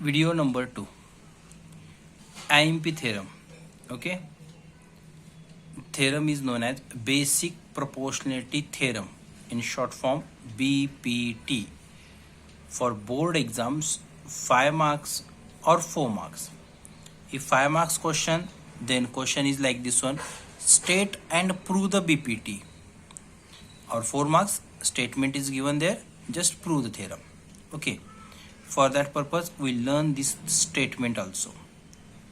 Video number 2, IMP theorem. Okay, theorem is known as basic proportionality theorem, in short form BPT. For board exams, 5 marks or 4 marks. If 5 marks question, then question is like this one: state and prove the BPT. Or 4 marks, statement is given there, just prove the theorem. Okay, for that purpose we learn this statement also.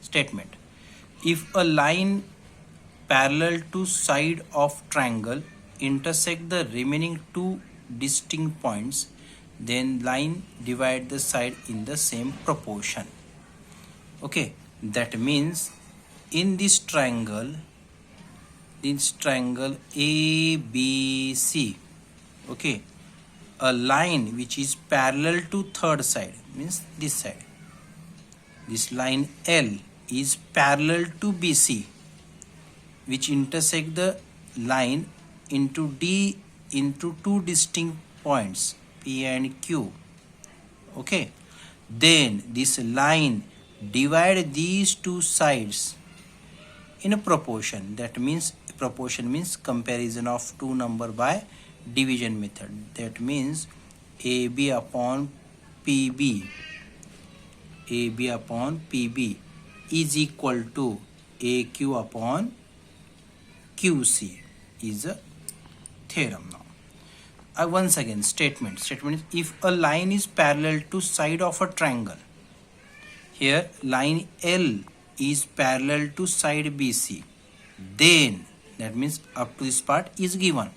Statement: if a line parallel to side of triangle intersect the remaining two distinct points, then line divide the side in the same proportion. Okay, that means in this triangle ABC, okay, a line which is parallel to third side, means this side, this line L is parallel to BC, which intersect the line into D into two distinct points P and Q. Okay, then this line divide these two sides in a proportion. That means proportion means comparison of two number by division method. That means AB upon PB is equal to AQ upon QC is a theorem. Now once again, statement is if a line is parallel to side of a triangle. Here line L is parallel to side BC, then that means up to this part is given,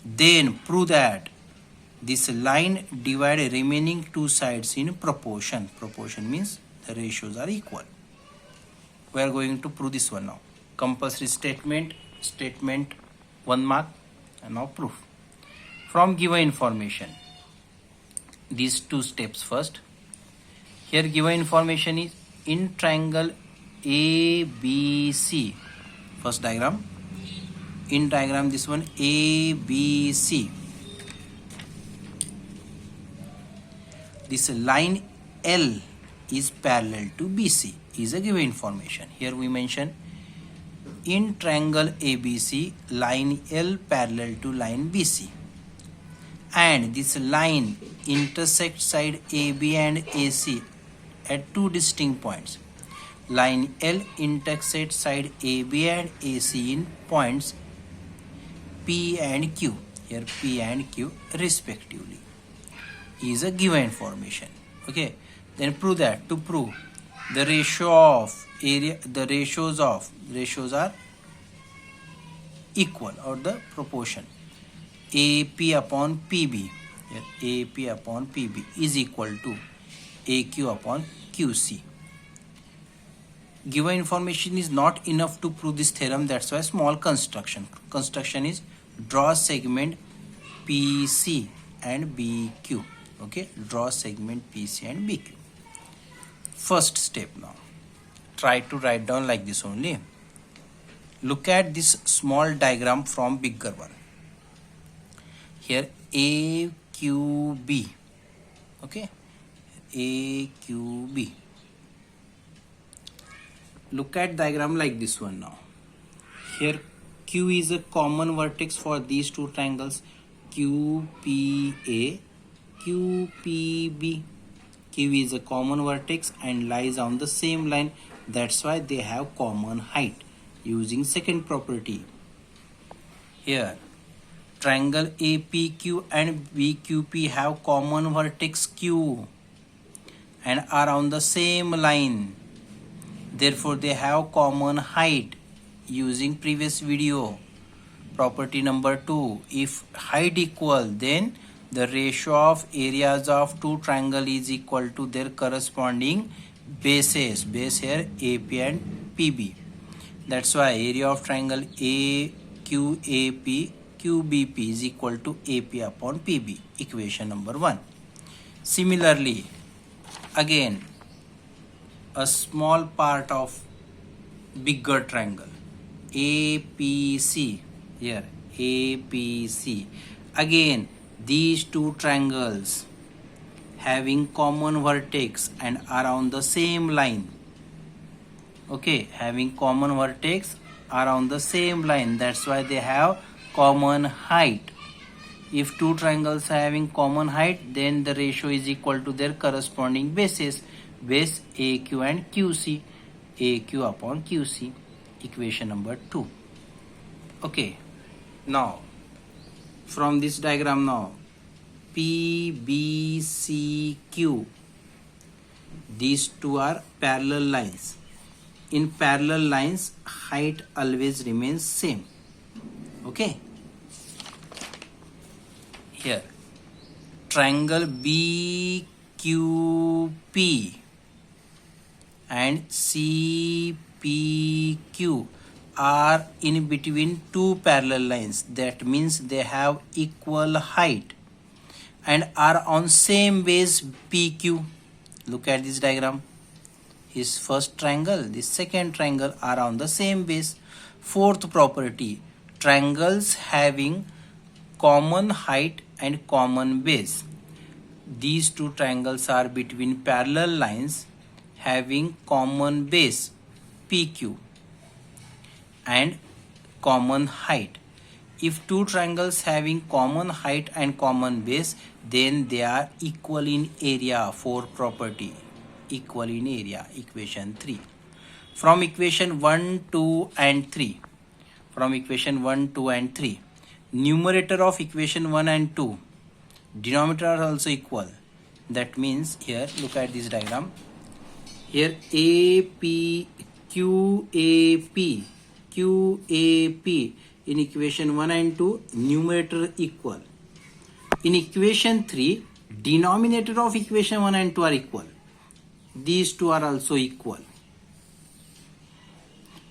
then prove that this line divide remaining two sides in proportion. Proportion means the ratios are equal. We are going to prove this one now. Compulsory statement 1 mark, and now proof. From given information, these two steps first. Here given information is in triangle ABC, first diagram, in diagram this one ABC, this line L is parallel to BC is a given information. Here we mention in triangle ABC, line L parallel to line BC, and this line intersect side AB and AC at two distinct points. Line L intersects side AB and AC in points P and Q, here P and Q respectively, is a given information. Okay, then prove that. To prove the ratio of area, the ratios are equal, or the proportion AP upon PB, here AP upon PB is equal to AQ upon QC. Given information is not enough to prove this theorem, that's why small construction is draw segment PC and BQ. Okay, draw segment PC and BQ. First step. Now try to write down like this only. Look at this small diagram from bigger one. Here AQB, okay, AQB. Look at diagram like this one now. Here Q is a common vertex for these two triangles QPA, QPB. Q is a common vertex and lies on the same line. That's why they have common height using second property. Here triangle APQ and BQP have common vertex Q and are on the same line. Therefore they have common height using previous video. Property number 2, if height equal, then the ratio of areas of two triangle is equal to their corresponding bases. Base here AP and PB. That's why area of triangle AQAP QBP is equal to AP upon PB. Equation number 1. Similarly, again a small part of bigger triangle APC, here APC, again these two triangles having common vertex and are on the same line. Okay, having common vertex are on the same line, that's why they have common height. If two triangles are having common height, then the ratio is equal to their corresponding bases, base AQ and QC, AQ upon QC, equation number 2. Okay, now from this diagram now, P, B, C, Q, these two are parallel lines. In parallel lines, height always remains same. Okay, here triangle BQP and CPQ are in between two parallel lines. That means they have equal height and are on same base PQ. Look at this diagram. His first triangle, the second triangle are on the same base. Fourth property, triangles having common height and common base. These two triangles are between parallel lines having common base PQ and common height. If two triangles having common height and common base, then they are equal in area. Fourth property, equal in area, equation 3. From equation 1, 2 and 3, from equation 1, 2 and 3, numerator of equation 1 and 2, denominator are also equal. That means here, look at this diagram. Here AP, QAP, QAP in equation 1 and 2, numerator equal. In equation 3, denominator of equation 1 and 2 are equal. These two are also equal.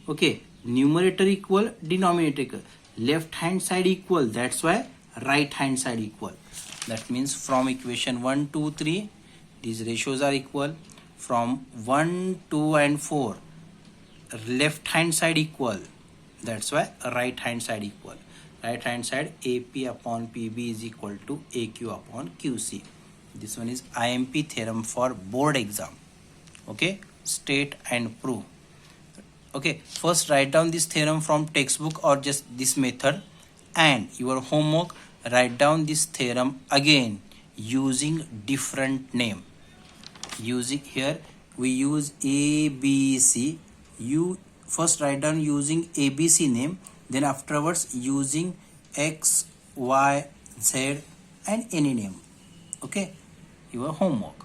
Okay, numerator equal, denominator equal. Left hand side equal, that's why right hand side equal. That means from equation 1, 2, 3, these ratios are equal. From 1, 2 and 4, left hand side equal, that's why right hand side equal. Right hand side AP upon PB is equal to AQ upon QC. This one is IMP theorem for board exam. Okay, state and prove. Okay, first write down this theorem from textbook or just this method, and your homework, write down this theorem again using different name. Using here we use ABC. You first write down using ABC name, then afterwards using X, Y, Z and any name. Okay, your homework.